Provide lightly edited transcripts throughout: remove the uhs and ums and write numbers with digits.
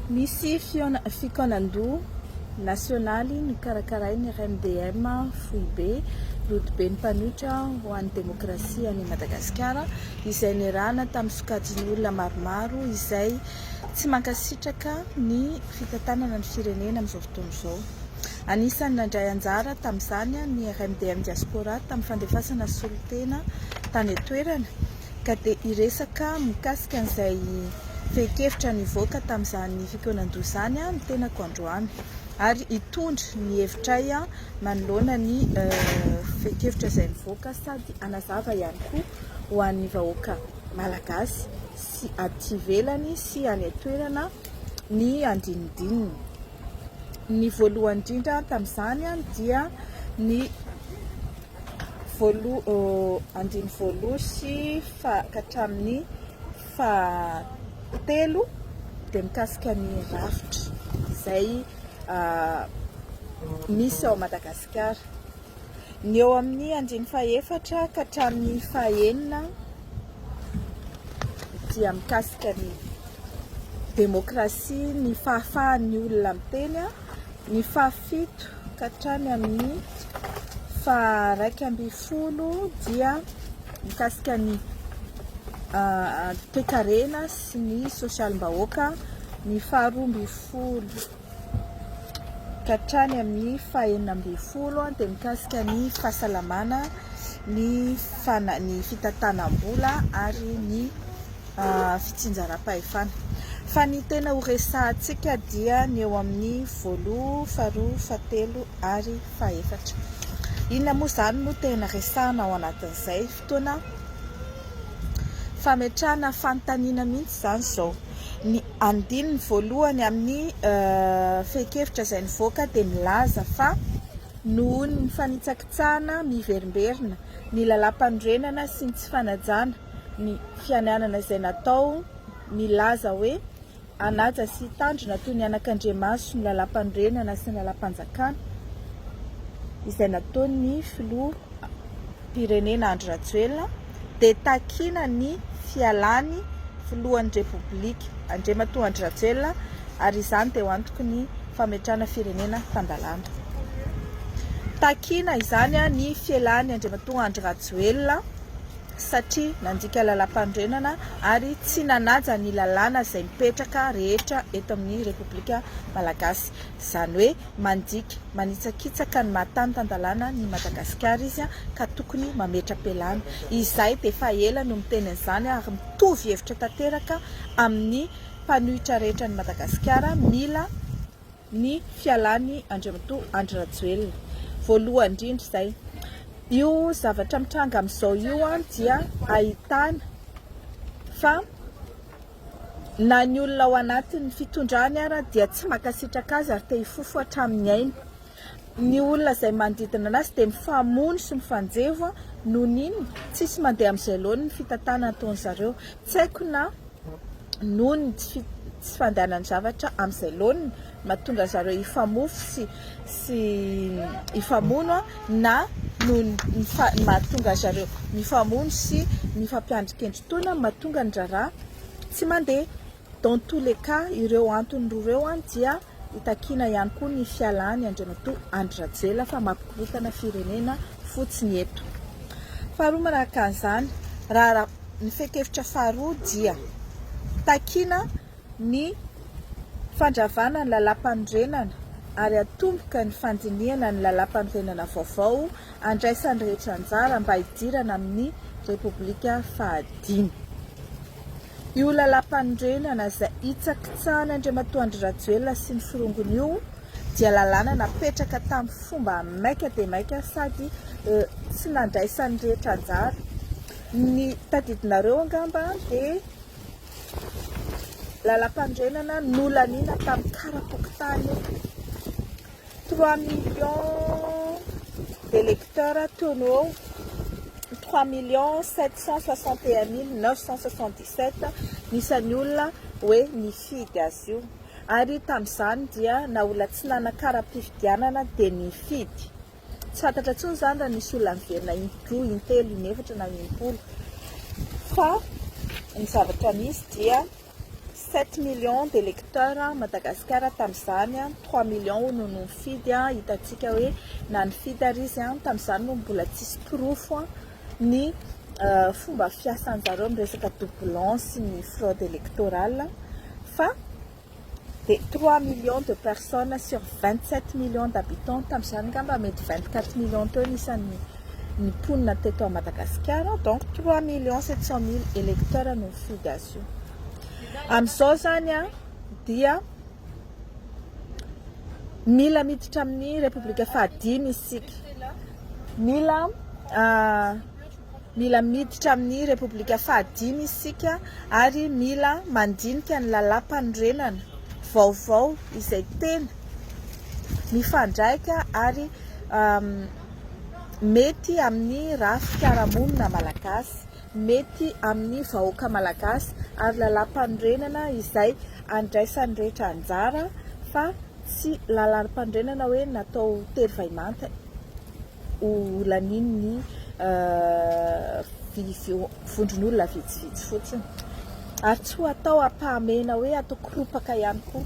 Misy fikaonan-doha nasionaly nikarakaray ny RMDM Foibe lotobe ny mpanohitra ho an'ny demokrasia any Madagasikara izay nirahana tamin'ny sokajin'ny olona maromaro izay tsy mankasitraka ny fitantanana ny firenena amin'izao fotoana izao. Anisany nandray anjara tamin'izany ny RMDM Diaspora tamin'ny fandefasana solotena tany an-toerana ka dia iresaka mikasika an'izay fehi-kevitra nivoaka tamin'izany fikaonan-doha izany ny tenako androany ary hitondra ny hevitray manoloana ny fehi-kevitra izay nivoaka sady anazava ihany koa ho an'ny vahoaka malagasy sy aty ivelany sy any an-toerana ny andinidininy. Ny voalohany indrindra tamin'izany dia ny andiny voaloha sy hatramin'ny fahatelo dia mikasika ny rafitra izay misy ao Madagasikara. Ny eo amin'ny andiny fahaefatra ka hatramin'ny fahaenina dia mikasika ny demokrasia, ny fahafahan'ny olona miteny. Ny fahafito ka hatrany amin'ny faharaika ambin'ny folo dia mikasika ny toe-karena sy ny sosialim-bahoaka. Ny faharoa ambin'ny folo ka hatrany amin'ny fahaenina ambin'ny folo dia mikasika ny fahasalamana, ny fitantanam-bola ary ny fitsinjaram-pahefana. Fa ny tena ho resahantsika dia ny eo amin'ny voaloha, faharoa, fahatelo ary fahaefatra. Inona moa izany no tena resahana ao anatin'izay fotoana fametrahana fanontaniana mihitsy izany izao. Ny andininy voalohany amin'ny fehi-kevitra izay nivoaka dia milaza fa noho ny fanitsakitsahana miverimberina, ny lalam-panorenana sy ny tsy fanajana ny fiananana izay natao, milaza hoe anaja sy tandrina toy ny anak'Andriamaso ny lalam-panorenana sy ny lalam-panjakana izay nataon'ny filoham-pirenena Andry Rajoelina dia takiana ny fialany filohan'ny Repoblika Andriamatoa Andry Rajoelina ary izany dia ho antoky ny fametrahana firenena tandalàna. Takiana izany ny fialany Andriamatoa Andry Rajoelina satria nandika lalam-panorenana ary tsy nanaja ny lalàna izay mipetraka rehetra eto amin'ny Repoblika Malagasy. Izany hoe mandika manitsakitsaka ny mahatany tandalàna ny Madagasikara izy ka tokony mametra-pialana. Izay dia efa ela no miteny an'izany ary mitovy hevitra tanteraka amin'ny mpanohitra rehetra ny Madagasikara mila ny fialany Andriamatoa Andry Rajoelina. Voalohany indrindra izay. Io zavatra mitranga amin'izao io dia ahitana fa na ny olona ao anatin'ny fitondrany ara dia tsy mankasitraka azy ary te hifofo hatramin'ny ainy. Ny olona izay manodidina anazy dia mifamono sy mifanjevo noho n'iny tsisy mandeha amin'izay loany ny fitantanana ataon'ny zareo. Tsy haiko na noho ny tsy fandehanany zavatra amin'izay loany mahatonga zareo hifamofo sy hifamono na no mahatonga zareo mifamono sy mifampiandrikendritoana mahatonga ny raharaha tsy mandeha. Dans tous les cas ireo antony roa ireo dia hitakiana ihany koa ny fialany Andriamatoa Andry Rajoelina fa mampikorotana firenena fotsiny eto. Faharoa manaraka an'izany raha ny fehi-kevitra faharoa dia takiana ny fandravana ny lalam-panorenana ary atomboka ny fandinihana ny lalam-panorenana vaovao andraisan'ny rehetra anjara mba hidirana amin'ny Repoblika fahadimy. Io lalam-panorenana izay hitsakitsahana Andriamatoa Andry Rajoelina sy ny firongony io dia lalàna napetraka tamin'ny fomba maika dia maika sady tsy nandraisan'ny rehetra anjara. Ny tadidinareo angamba dia lalam-panorenana nolaniana tamin'ny karapokotany 3 millions d'électeurs tono 3 761 977 nisan'ny olona hoe nifidy azy io ary tamin'izany dia na olona tsy nanan-kara-pifidianana dia nifidy. Tsy fantatra intsony izany raha nisy olona miverina in-droa, in-telo, in-efatra na in-polo fa ny zavatra misy dia 7 millions d'électeurs Madagasikara tamin'izany 3 millions no nifidy hitantsika hoe na nifidy ary izy tamin'izany no mbola tsisy pirofo ny fomba fiasan'zareo amin'ny resaka doublon sy ny fraude électorale fa de 3 millions de personnes sur 27 millions d'habitants tamin'izany ngamba mety 24 millions teo nisan'ny niponina teto à Madagascar, donc 3 700 000 électeurs no nifidy azy io. Amin'izao zany dia mila miditra amin'ny Repoblika fahadimy isika. Mila miditra amin'ny Repoblika fahadimy isika ary mila mandinika ny lalam-panorenana vaovao izay tena mifandraika ary mety amin'ny raha fiarahamonina malagasy, mety amin'ny vahoaka malagasy ary lalam-panorenana izay andraisan'ny rehetra anjara fa tsy lalam-panorenana hoe natao tery-vaimanta olanin'ny vondron'olona vitsivitsy fotsiny ary tsy ho atao ampahamena hoe atao koropaka ihany koa.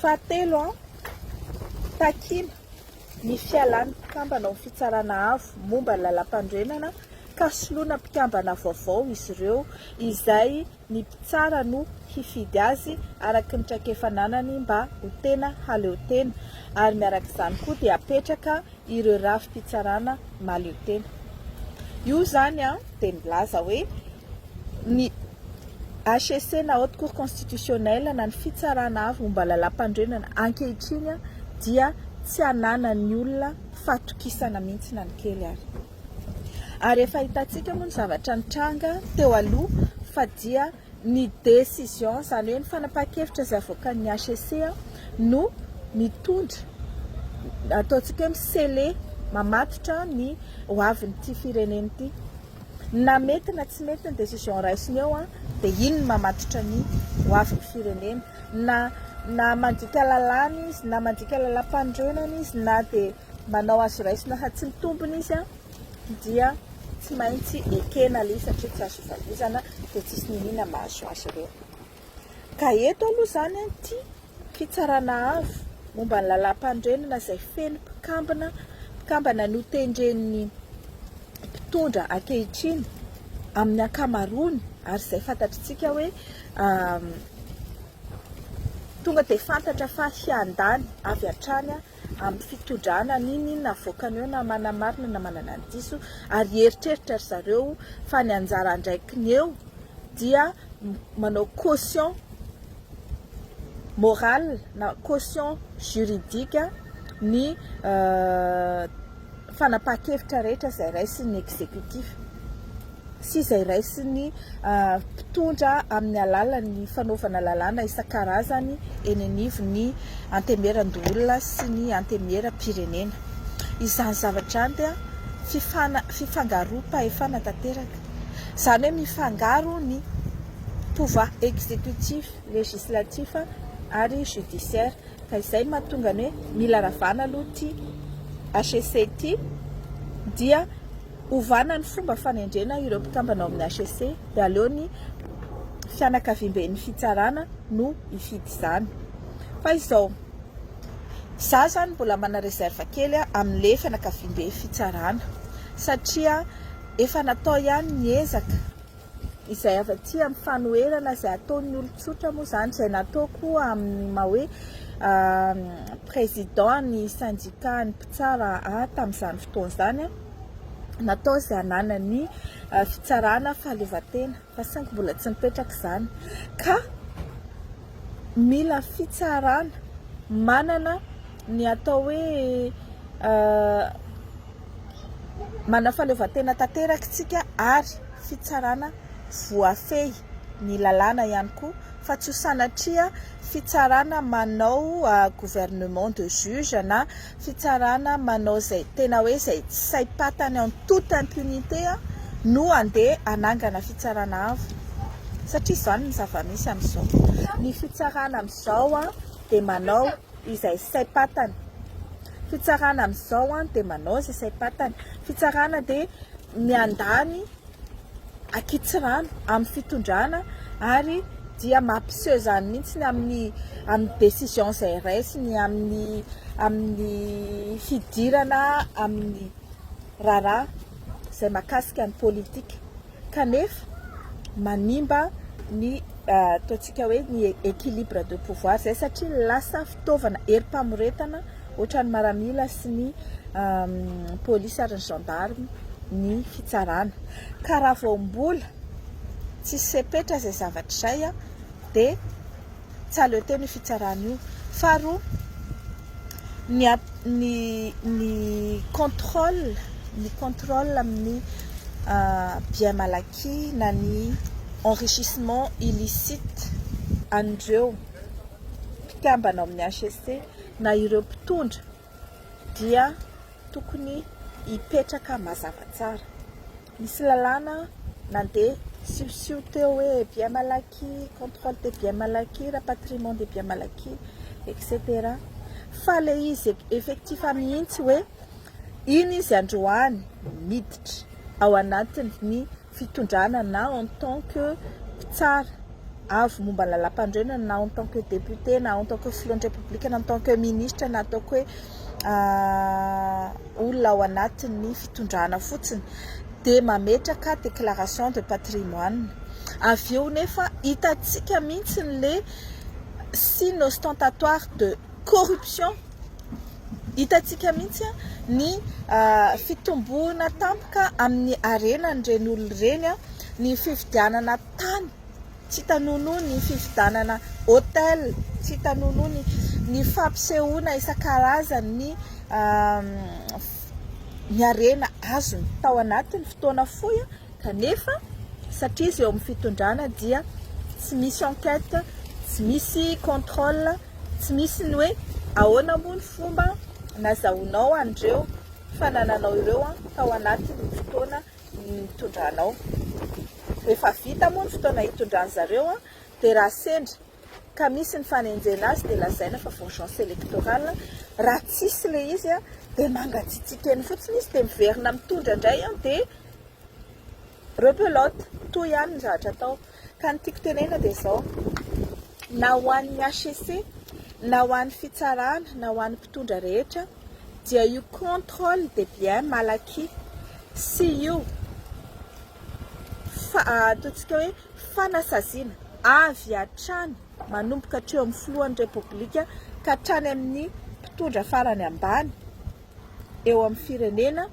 Fahatelo takina ny fialan'ny mpikambana amin'ny fitsarana avo momba ny lalam-panorenana ka soloina mpikambana vaovao izy ireo izay ny mpitsara no hifidy azy araka ny traikefananany mba ho tena haleo tena ary miaraka izany koa dia apetraka ireo rafi-pitsarana maleo tena. Io zany dia milaza hoe ny HCC na Haute Cour constitutionnelle na ny fitsarana avo momba lalam-panorenana ankehitriny dia tsy ananan'ny olona fatokisana mihitsy na ny kely ary efa hitantsika moa ny zavatra nitranga teo aloha fa dia ny décision zany hoe ny fanapahan-kevitra izay avoakan'ny HCC no mitondra ataontsika hoe misele mamatotra ny hoavin'ity firenena ity na mety na tsy mety ny décision raisiny eo dia iny no mamatotra ny hoavin'ny firenena na mandika lalàna izy na mandika lalam-panorenana izy na dia manao azo raisina fa tsy mitombona izy dia tsy maintsy ekena ilay satria tsy azo ifavezana dia tsisy ninina mahazo azy ireo. Ka eto aloha zany ty fitsarana avo momba ny lalam-panorenana izay feno mpikambana no tendren'ny mpitondra ankehitriny amin'ny ankamaroany ary izay fantatritsika hoe tonga dia fantatra fa hiandany avy hatrany amin'ny fitondrana ninina avoakany eo na manamarina na manana ny diso ary eritreritra ry zareo fa ny anjara andraikiny eo dia manao caution morale na caution juridique ny fanapahan-kevitra rehetra izay raisin'ny exécutif sy izay raisin'ny mpitondra amin'ny alalan'ny fanaovana lalàna isan-karazany eny anivon'ny antemeran-dolona sy ny antemeram-pirenena. Izany zavatra dia fifangaroam-pahefana tanteraka. Izany hoe mifangaro ny pouvoir exécutif, législatif ary judiciaire ka izay mahatonga ny hoe mila ravana aloha ty HCC ty dia ovana ny fomba fanendrena ireo mpikambana amin'ny HCC dia aleo ny fianakaviam-ben'ny fitsarana no ifidy izany. Fa izao za zany mbola mana réserve kely amin'ilay fianakaviam-be fitsarana satria efa natao ihany ny ezaka izay avy aty amin'ny fanoherana izay ataon'ny olon-tsotra moa zany izay nataoko amin'ny maha hoe président ny syndicat ny mpitsara tamin'izany fotoana izany natao izay ananany fitsarana fahaleovan-tena fa saingy mbola tsy nipetraka izany ka mila fitsarana manana ny atao hoe manana fahaleovan-tena tanteraka tsika ary fitsarana voafehy ny lalàna ihany koa fa tsy ho sanatria fitsarana manao gouvernement de juge na fitsarana manao izay tena hoe izay tsy saim-patany en toute impunité no andeha anangana fitsarana avo satria izany ny zava-misy amin'izao ny fitsarana amin'izao dia manao izay saim-patany fitsarana amin'izao dia manao izay saim-patany fitsarana dia miandany akitsirano amin'ny fitondrana ary dia mampiseho zany mihitsy ny amin'ny décision izay raisiny amin'ny fidirana amin'ny raharaha izay mahakasika ny politika kanefa manimba ny ataontsika hoe ny équilibre de pouvoir zay satria lasa fitaovana erim-pamoretana ohatrany maramila sy ny polisy ary ny gendarme ny fitsarana ka raha vao mbola tsy sepetra zay zavatra izay dia tsy aleo teo ny fitsarana io. Faharoa ny contrôle amin'ny bien malaky na ny enrichissement illicite an'ireo mpikambana amin'ny HSC na ireo mpitondra dia tokony hipetraka mazava tsara. Misy lalàna nandeha siosio teo hoe bien malaky, contrôle des bien malaky, rapatriement des bien malaky, etc. Fa le izy effectif mihitsy hoe iny izy androany miditra ao anatin'ny fitondrana na en tant que mpitsara avy momba lalam-pandrenana na en tant que député na en tant que filohan'ny république na en tant que ministre na ataoko hoe olona ao anatin'ny fitondrana fotsiny dia mametraka déclaration de patrimoine. Avy eo nefa hitantsika mihitsy le signe ostentatoire de corruption, hitantsika mihitsy ny fitombona tampoka amin'ny arenan'ireny olona ireny ny fifidianana tany tsy tanono, ny fifidianana hôtel tsy tanono, ny fampisehoana isan-karazany ny arena azony tao anatin'ny fotoana fohy kanefa satria izy eo amin'ny fitondrana dia tsy misy enquête, tsy misy contrôle, tsy misy ny hoe ahoana moa ny fomba nazahoanao andreo fanananao ireo tao anatin'ny fotoana hitondranao. Rehefa vita moa ny fotoana hitondran zareo dia raha sendra ka misy ny fanenjena azy dia lazaina fa vengeance électorale. Raha tsisy le izy dia mangatsitsikeny fotsiny izy dia miverina mitondra indray dia rebelote toy ihany ny zavatra atao. Ka ny tiako tenena dia izao, na ho an'ny HSC na ho an'ny fitsarana na ho an'ny mpitondra rehetra dia io contrôle des biens malaky sy io ataontsika hoe fanasaziana avy hatrany manomboka hatreo amin'ny filohan'ny repoblika ka hatrany amin'ny mpitondra farany ambany eo amin'ny firenena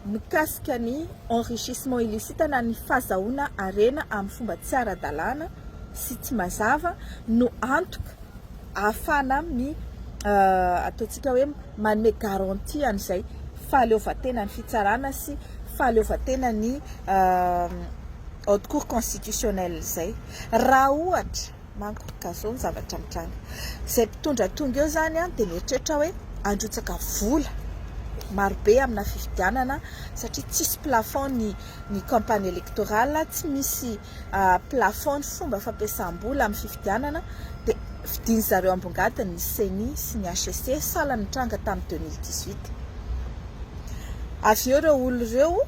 mikasika ny enrichissement illicite na ny fahazahoana arena amin'ny fomba tsy ara-dalàna sy tsy mazava no antoka ahafana amin'ny ataontsika hoe manome garantie an'izay fahaleovan-tena ny fitsarana sy fahaleovan-tena ny haute cour constitutionnelle izay. Raha ohatra manko kazao ny zavatra mitranga izay mpitondra tonga eo zany dia mieritreritra hoe androtsaka vola marobe amina fifidianana satria tsisy plafond ny campagne électorale, tsy misy plafond ny fomba fampiasam-bola amin'ny fifidianana dia vidiny zareo ambongatiny ny CENI sy ny HSC sala nitranga tamin'ny 2018. Avy eo ireo olona ireo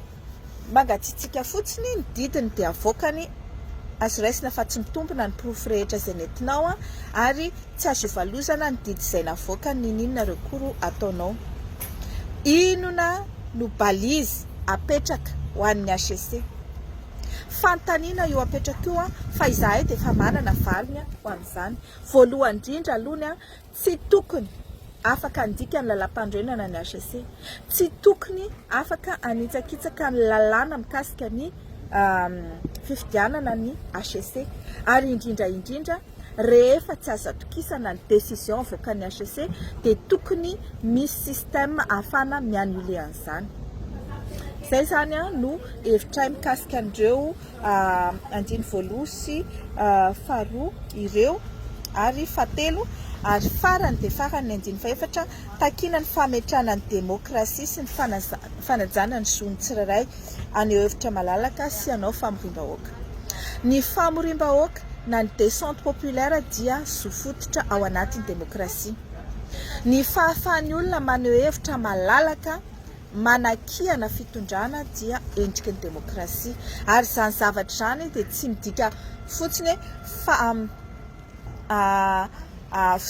mangatsitsika fotsiny ny didiny dia avoakany azo raisina fa tsy mitombina ny profo rehetra izay nentinao ary tsy azo ivalozana ny didy izay navoakany ninona rekoro ataonao. Inona no balizy apetraka ho an'ny HSC? Fantaniana io apetraka io fa izahay dia efa manana valiny ho amin'izany. Voalohany indrindra alohany tsy tokony afaka andika ny lalam-pandrenana ny HSC, tsy tokony afaka anitsakitsaka ny lalàna mikasika ny fifidianana ny HSC ary indrindra rehefa tsy azo atokisana ny décision avoakan'ny HSC dia tokony misy système ahafana miannule an'izany. Izay zany no hevitray mikasika an'ireo andiny voaloha sy faharoa ireo ary fahatelo ary farany dia farany ny andiny faefatra takina ny fametrana ny demokrasia sy ny fanajana ny zon'ny tsirairay aneo hevitra malalaka sy anao famorim-bahoaka. Ny famorim-bahoaka na ny descente populaire dia zofototra ao anatin'ny demokrasia. Ny fahafahan'ny olona maneho hevitra malalaka manakiana fitondrana dia endriky ny demokrasia ary izany zavatra izany dia tsy midika fotsiny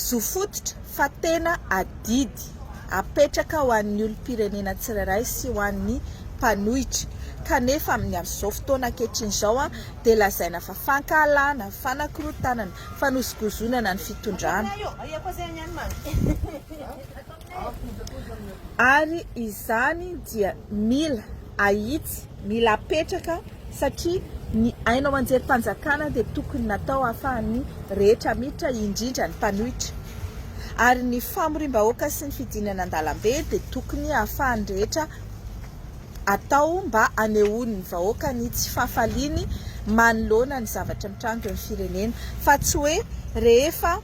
zofototra fa tena adidy apetraka ho an'ny olom-pirenena tsirairay sy ho an'ny mpanohitra. Kanefa amin'ny amin'izao fotoana ankehitriny izao dia lazaina fa fankahalana, fanakorotanana, fanosogozonana ny fitondrana. Ary izany dia mila ahitsy, mila apetraka satria ny ainao anjerim-panjakana dia tokony natao ahafahan'ny rehetra miditra indrindra ny mpanohitra. Ary ny famoriam-bahoaka sy ny fidinana an-dalambe dia tokony ahafahan'ny rehetra atao mba anehoany ny vahoaka ny tsy fahafaliany manoloana ny zavatra mitrango ny firenena, fa tsy hoe rehefa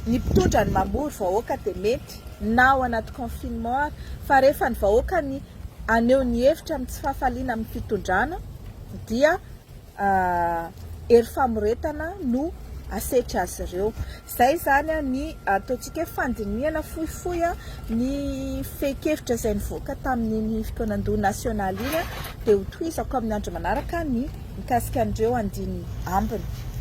ny mpitondra ny mamory vahoaka dia mety na ao anaty confinement, fa rehefa ny vahoaka ny aneho ny hevitra amin'ny tsy fahafaliana amin'ny fitondrana dia hery famoretana no asetra azy ireo. Izay zany ny ataontsika fandinihana fohifohy ny fehi-kevitra izay nivoaka tamin'ny fitoanan-doha nasionaly iny dia ho tohizako amin'ny andro manaraka ny mikasika an'ireo andiny ambiny.